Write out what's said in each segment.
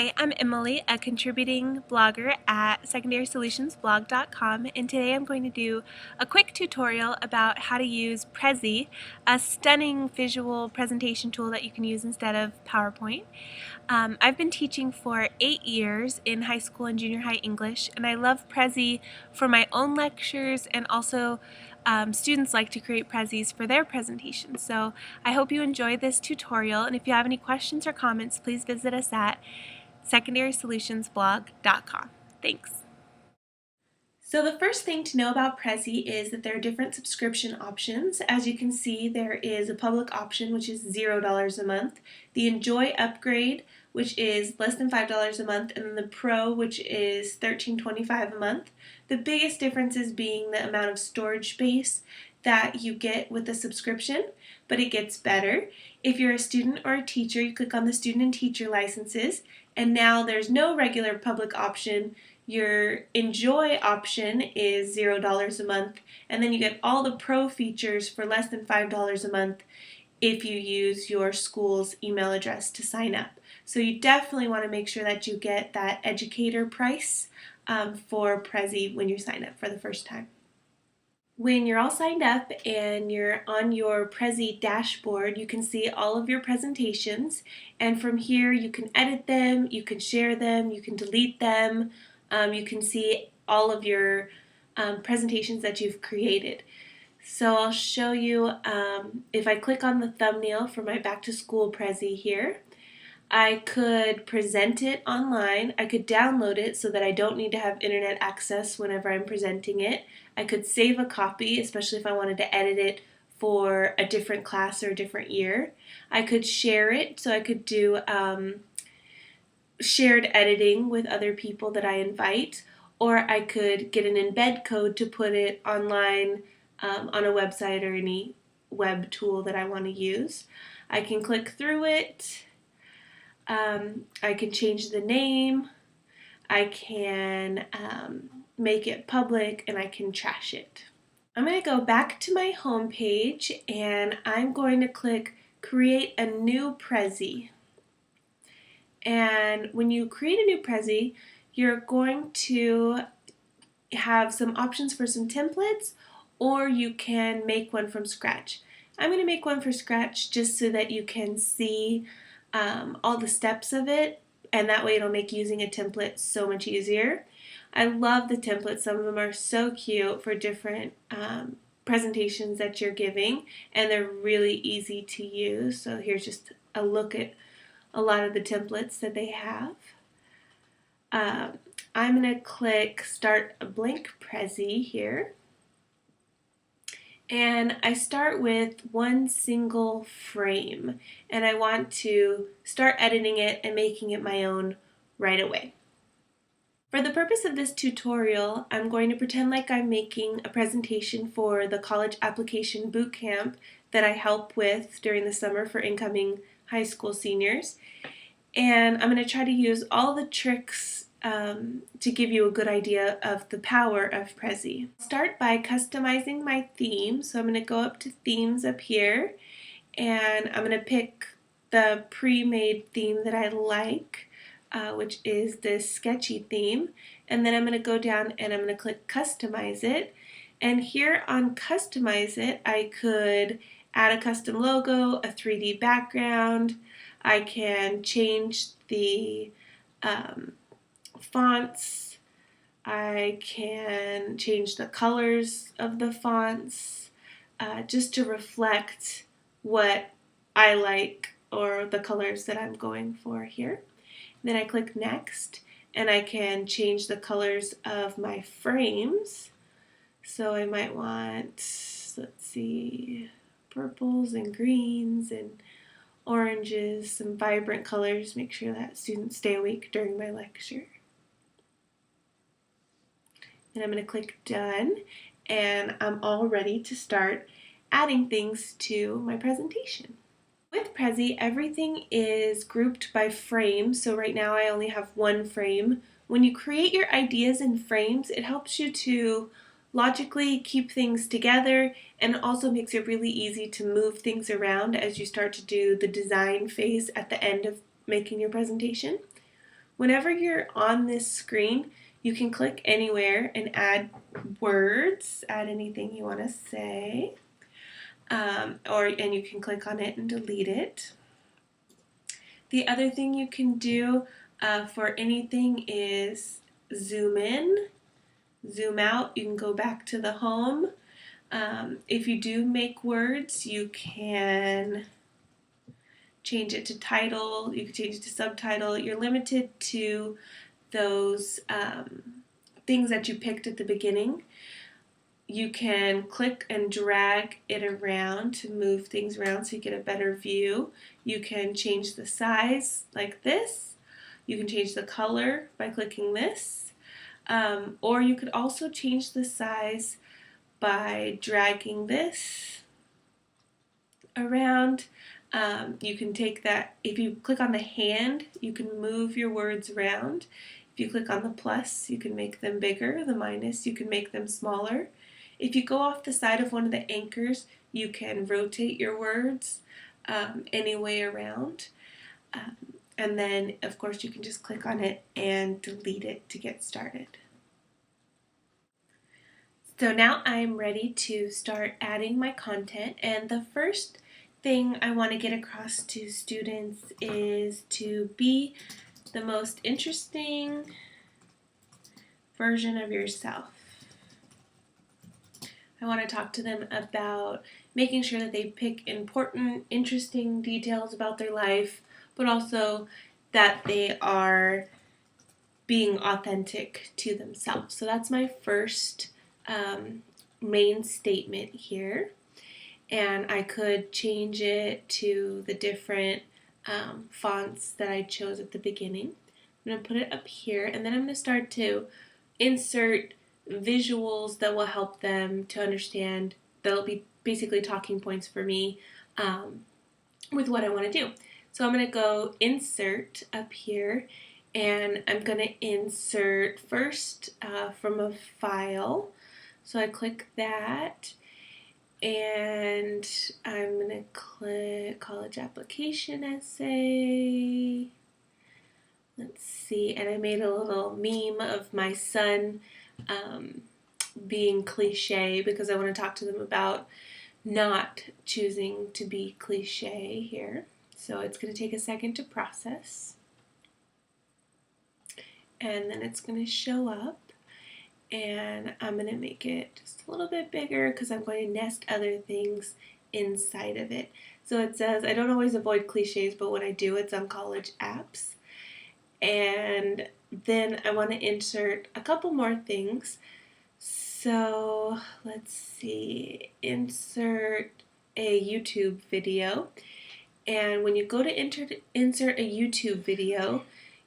Hi, I'm Emily, a contributing blogger at secondarysolutionsblog.com, and today I'm going to do a quick tutorial about how to use Prezi, a stunning visual presentation tool that you can use instead of PowerPoint. I've been teaching for 8 years in high school and junior high English, and I love Prezi for my own lectures, and also students like to create Prezis for their presentations. So I hope you enjoy this tutorial, and if you have any questions or comments, please visit us at secondarysolutionsblog.com. Thanks. So the first thing to know about Prezi is that there are different subscription options. As you can see, there is a public option, which is $0 a month, the Enjoy upgrade, which is less than $5 a month, and then the Pro, which is $13.25 a month. The biggest differences being the amount of storage space that you get with the subscription, but it gets better. If you're a student or a teacher, you click on the student and teacher licenses, and now there's no regular public option. Your Enjoy option is $0 a month, and then you get all the Pro features for less than $5 a month if you use your school's email address to sign up. So you definitely want to make sure that you get that educator price for Prezi when you sign up for the first time. When you're all signed up and you're on your Prezi Dashboard, you can see all of your presentations, and from here you can edit them, you can share them, you can delete them, you can see all of your presentations that you've created. So I'll show you, if I click on the thumbnail for my back to school Prezi here, I could present it online. I could download it so that I don't need to have internet access whenever I'm presenting it. I could save a copy, especially if I wanted to edit it for a different class or a different year. I could share it, so I could do shared editing with other people that I invite, or I could get an embed code to put it online on a website or any web tool that I want to use. I can click through it. I can change the name, I can make it public, and I can trash it. I'm going to go back to my home page, and I'm going to click Create a New Prezi. And when you create a new Prezi, you're going to have some options for some templates, or you can make one from scratch. I'm going to make one from scratch just so that you can see all the steps of it, and that way it'll make using a template so much easier. I love the templates. Some of them are so cute for different presentations that you're giving, and they're really easy to use. So here's just a look at a lot of the templates that they have. I'm going to click Start a Blank Prezi here. And I start with one single frame, and I want to start editing it and making it my own right away. For the purpose of this tutorial, I'm going to pretend like I'm making a presentation for the college application boot camp that I help with during the summer for incoming high school seniors. And I'm going to try to use all the tricks to give you a good idea of the power of Prezi. Start by customizing my theme. So I'm going to go up to themes up here, and I'm going to pick the pre-made theme that I like, which is this sketchy theme. And then I'm going to go down and I'm going to click customize it. And here on customize it, I could add a custom logo, a 3D background. I can change the fonts, I can change the colors of the fonts just to reflect what I like or the colors that I'm going for here. Then I click next, and I can change the colors of my frames. So I might want, let's see, purples and greens and oranges, some vibrant colors, make sure that students stay awake during my lecture. And I'm going to click Done, and I'm all ready to start adding things to my presentation. With Prezi, everything is grouped by frame, so right now I only have one frame. When you create your ideas in frames, it helps you to logically keep things together, and also makes it really easy to move things around as you start to do the design phase at the end of making your presentation. Whenever you're on this screen, you can click anywhere and add words, add anything you want to say, and you can click on it and delete it. The other thing you can do for anything is zoom in, zoom out. You can go back to the home. If you do make words, you can change it to title, you can change it to subtitle. You're limited to those things that you picked at the beginning. You can click and drag it around to move things around so you get a better view. You can change the size like this. You can change the color by clicking this. Or you could also change the size by dragging this around. You can take that, if you click on the hand, you can move your words around. If you click on the plus, you can make them bigger. The minus, you can make them smaller. If you go off the side of one of the anchors, you can rotate your words any way around. And then, of course, you can just click on it and delete it to get started. So now I'm ready to start adding my content, and the first thing I want to get across to students is to be the most interesting version of yourself. I want to talk to them about making sure that they pick important, interesting details about their life, but also that they are being authentic to themselves. So that's my first main statement here. And I could change it to the different fonts that I chose at the beginning. I'm going to put it up here, and then I'm going to start to insert visuals that will help them to understand. That'll be basically talking points for me with what I want to do. So I'm going to go insert up here, and I'm going to insert first from a file. So I click that, and I'm going to click college application essay. Let's see, and I made a little meme of my son being cliche because I want to talk to them about not choosing to be cliche here. So it's going to take a second to process. And then it's going to show up. And I'm going to make it just a little bit bigger because I'm going to nest other things inside of it. So it says, I don't always avoid cliches, but when I do, it's on college apps. And then I want to insert a couple more things. So let's see, insert a YouTube video. And when you go to insert a YouTube video,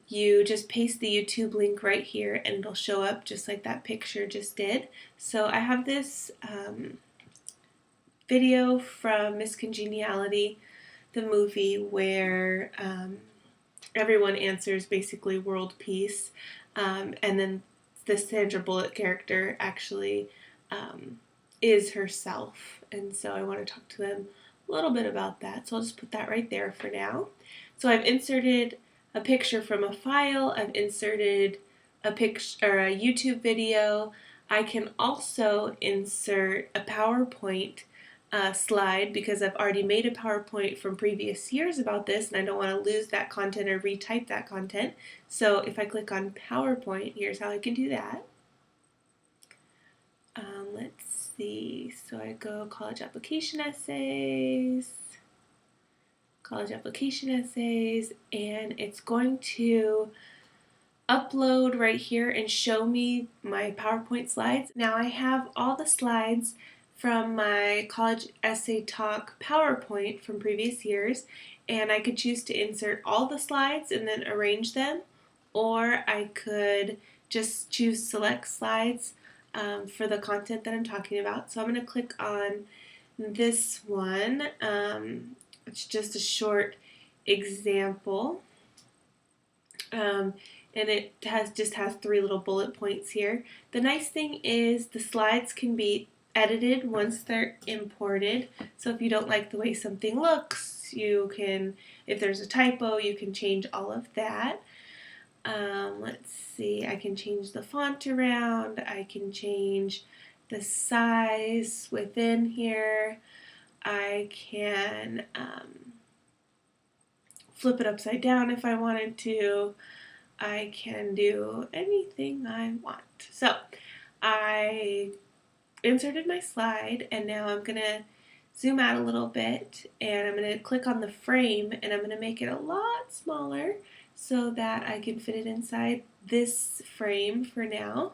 you just paste the YouTube link right here and it'll show up just like that picture just did. So I have this video from Miss Congeniality, the movie where everyone answers basically world peace, and then the Sandra Bullock character actually is herself. And so I want to talk to them a little bit about that. So I'll just put that right there for now. So I've inserted a picture from a file. I've inserted a picture or a YouTube video. I can also insert a PowerPoint slide because I've already made a PowerPoint from previous years about this and I don't want to lose that content or retype that content. So if I click on PowerPoint, here's how I can do that. Let's see. So I go college application essays, and it's going to upload right here and show me my PowerPoint slides. Now I have all the slides from my college essay talk PowerPoint from previous years, and I could choose to insert all the slides and then arrange them, or I could just choose select slides for the content that I'm talking about. So I'm going to click on this one. It's just a short example, and it just has 3 little bullet points here. The nice thing is the slides can be edited once they're imported. So if you don't like the way something looks, you can, if there's a typo, you can change all of that. Let's see, I can change the font around, I can change the size within here, I can flip it upside down if I wanted to, I can do anything I want. So I inserted my slide, and now I'm going to zoom out a little bit, and I'm going to click on the frame, and I'm going to make it a lot smaller so that I can fit it inside this frame for now.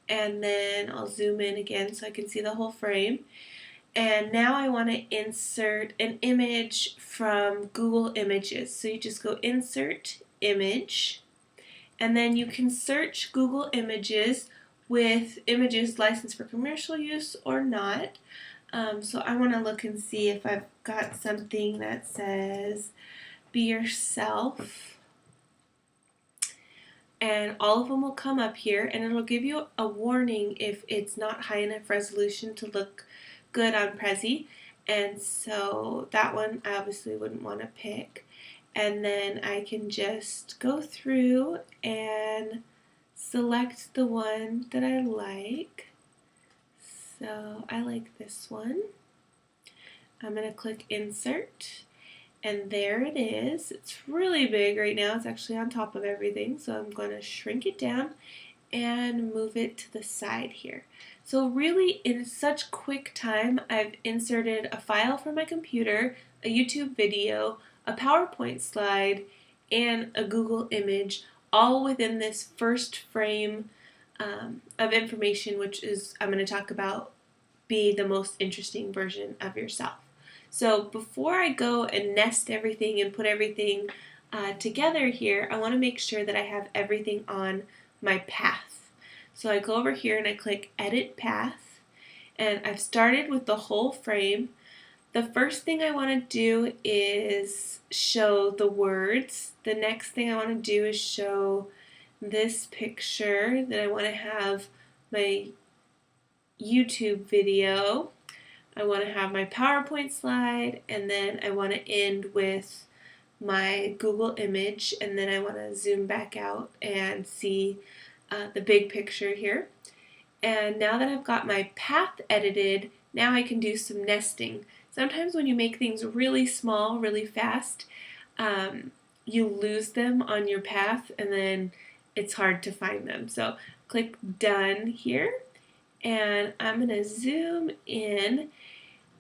And then I'll zoom in again so I can see the whole frame. And now I want to insert an image from Google Images. So you just go Insert Image, and then you can search Google Images with images licensed for commercial use or not. So I want to look and see if I've got something that says be yourself, and all of them will come up here, and it'll give you a warning if it's not high enough resolution to look good on Prezi, and so that one I obviously wouldn't want to pick. And then I can just go through and select the one that I like. So I like this one. I'm going to click Insert, and there it is. It's really big right now. It's actually on top of everything, so I'm going to shrink it down and move it to the side here. So really, in such quick time, I've inserted a file from my computer, a YouTube video, a PowerPoint slide, and a Google image, all within this first frame of information, which is, I'm going to talk about, be the most interesting version of yourself. So before I go and nest everything and put everything together here, I want to make sure that I have everything on my path. So I go over here and I click Edit Path, and I've started with the whole frame. The first thing I want to do is show the words. The next thing I want to do is show this picture. Then I want to have my YouTube video. I want to have my PowerPoint slide, and then I want to end with my Google image, and then I want to zoom back out and see the big picture here. And now that I've got my path edited, now I can do some nesting. Sometimes when you make things really small, really fast, you lose them on your path, and then it's hard to find them. So click Done here, and I'm going to zoom in,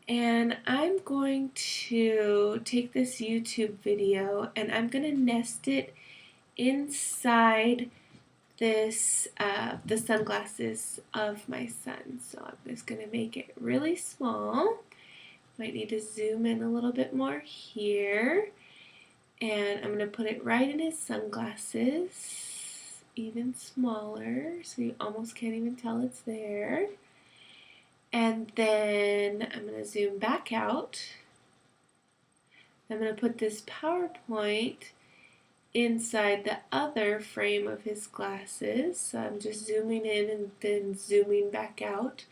and I'm going to take this YouTube video and I'm going to nest it inside this the sunglasses of my son. So I'm just going to make it really small. Might need to zoom in a little bit more here, and I'm going to put it right in his sunglasses, even smaller, so you almost can't even tell it's there. And then I'm going to zoom back out. I'm going to put this PowerPoint inside the other frame of his glasses. So I'm just zooming in and then zooming back out.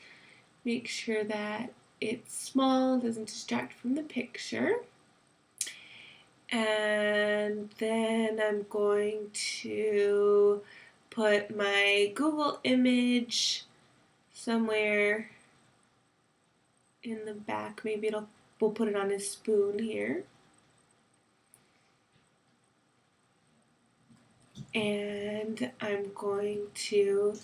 Make sure that it's small, doesn't distract from the picture. And then I'm going to put my Google image somewhere in the back. Maybe we'll put it on his spoon here. And I'm going to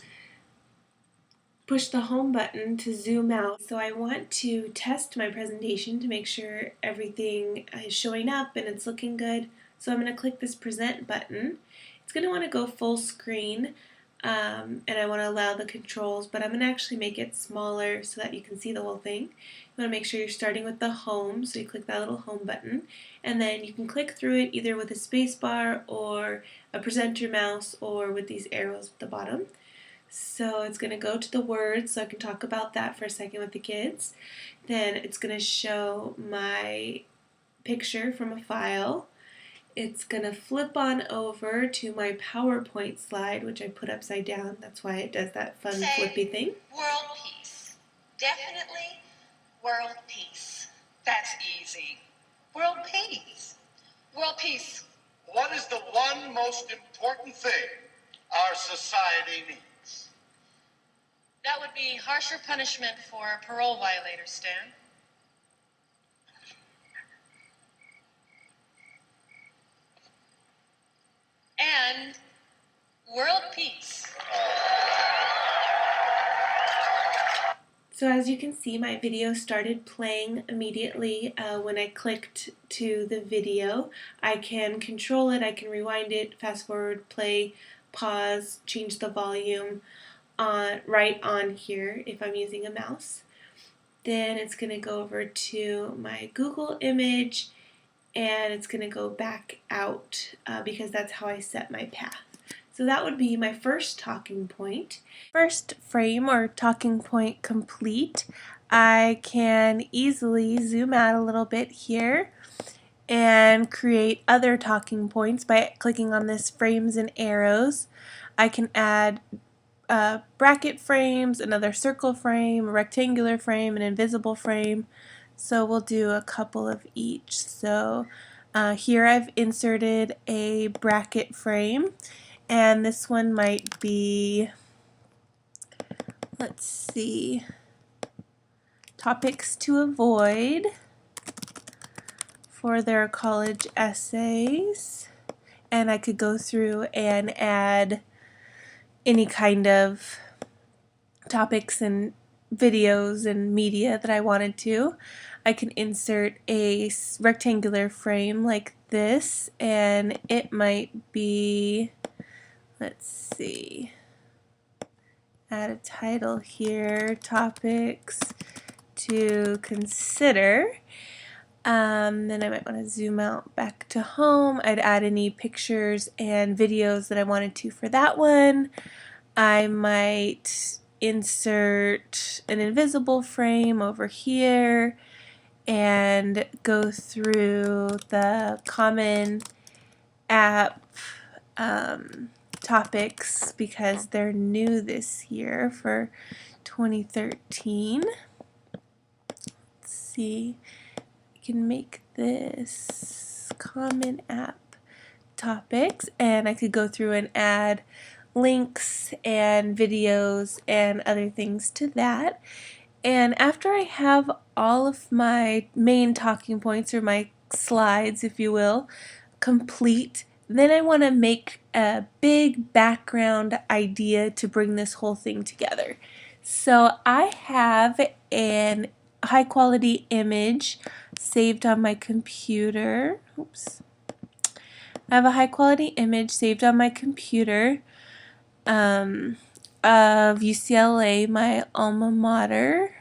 push the home button to zoom out. So I want to test my presentation to make sure everything is showing up and it's looking good. So I'm going to click this present button. It's going to want to go full screen, and I want to allow the controls, but I'm going to actually make it smaller so that you can see the whole thing. You want to make sure you're starting with the home, so you click that little home button, and then you can click through it either with a space bar or a presenter mouse or with these arrows at the bottom. So it's going to go to the words, so I can talk about that for a second with the kids. Then it's going to show my picture from a file. It's going to flip on over to my PowerPoint slide, which I put upside down. That's why it does that fun flippy thing. World peace. Definitely world peace. That's easy. World peace. World peace. What is the one most important thing society needs. That would be harsher punishment for parole violators, Stan. And world peace. So as you can see, my video started playing immediately when I clicked to the video. I can control it, I can rewind it, fast forward, play, pause, change the volume right on here if I'm using a mouse. Then it's going to go over to my Google image and it's going to go back out because that's how I set my path. So that would be my first talking point. First frame or talking point complete. I can easily zoom out a little bit here and create other talking points by clicking on this frames and arrows. I can add bracket frames, another circle frame, a rectangular frame, an invisible frame. So we'll do a couple of each. So here I've inserted a bracket frame. And this one might be, let's see, topics to avoid for their college essays. And I could go through and add any kind of topics and videos and media that I wanted to. I can insert a rectangular frame like this, and it might be, let's see, add a title here, topics to consider. Then I might want to zoom out back to home. I'd add any pictures and videos that I wanted to for that one. I might insert an invisible frame over here and go through the common app topics because they're new this year for 2013. Let's see, I can make this common app topics and I could go through and add links and videos and other things to that. And after I have all of my main talking points, or my slides if you will, complete, then I want to make a big background idea to bring this whole thing together. So I have a high quality image saved on my computer. Oops. I have a high quality image saved on my computer of UCLA, my alma mater.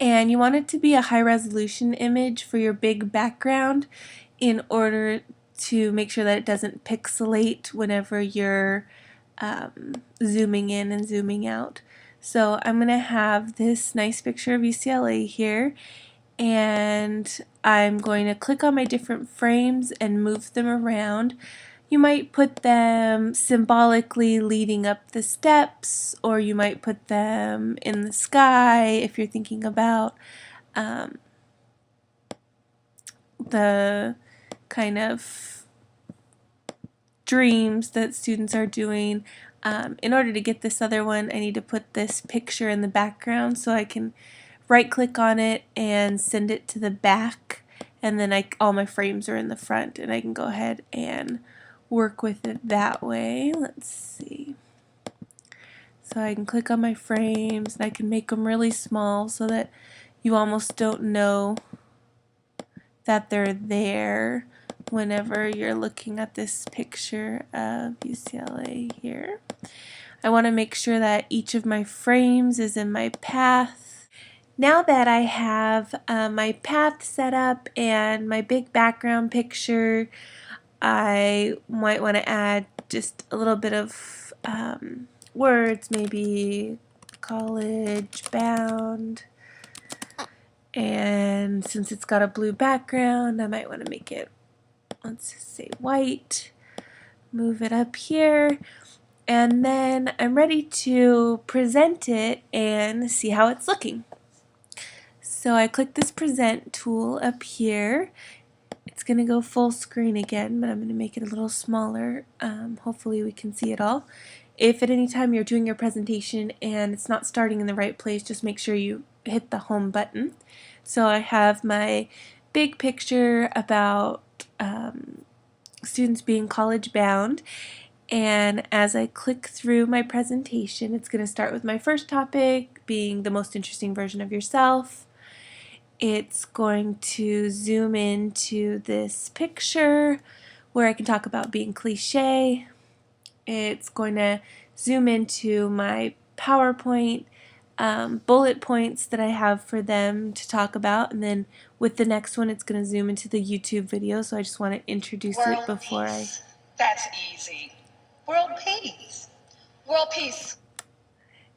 And you want it to be a high resolution image for your big background in order to make sure that it doesn't pixelate whenever you're zooming in and zooming out. So I'm going to have this nice picture of UCLA here, and I'm going to click on my different frames and move them around. You might put them symbolically leading up the steps, or you might put them in the sky if you're thinking about the kind of dreams that students are doing. In order to get this other one, I need to put this picture in the background, so I can right click on it and send it to the back, and then all my frames are in the front, and I can go ahead and work with it that way. Let's see. So I can click on my frames and I can make them really small so that you almost don't know that they're there whenever you're looking at this picture of UCLA here. I want to make sure that each of my frames is in my path. Now that I have my path set up and my big background picture, I might want to add just a little bit of words, maybe college bound. And since it's got a blue background, I might want to make it, let's say, white. Move it up here. And then I'm ready to present it and see how it's looking. So I click this present tool up here. It's going to go full screen again, but I'm going to make it a little smaller. Hopefully we can see it all. If at any time you're doing your presentation and it's not starting in the right place, just make sure you hit the home button. So I have my big picture about students being college bound, and as I click through my presentation, it's going to start with my first topic being the most interesting version of yourself. It's going to zoom into this picture where I can talk about being cliche. It's going to zoom into my PowerPoint bullet points that I have for them to talk about, and then with the next one it's going to zoom into the YouTube video, so I just want to introduce it before peace. That's easy. World peace. World peace.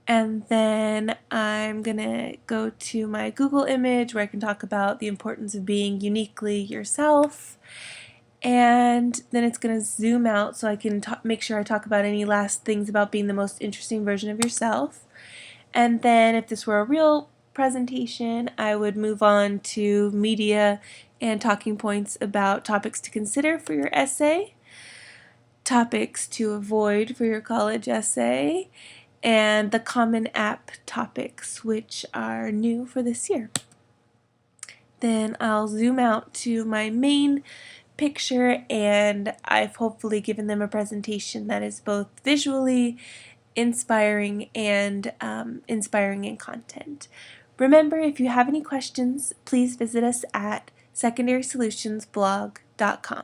And then I'm going to go to my Google image where I can talk about the importance of being uniquely yourself. And then it's going to zoom out so I can make sure I talk about any last things about being the most interesting version of yourself. And then if this were a real presentation, I would move on to media and talking points about topics to consider for your essay, topics to avoid for your college essay, and the Common App topics, which are new for this year. Then I'll zoom out to my main picture, and I've hopefully given them a presentation that is both visually inspiring and inspiring in content. Remember, if you have any questions, please visit us at secondarysolutionsblog.com.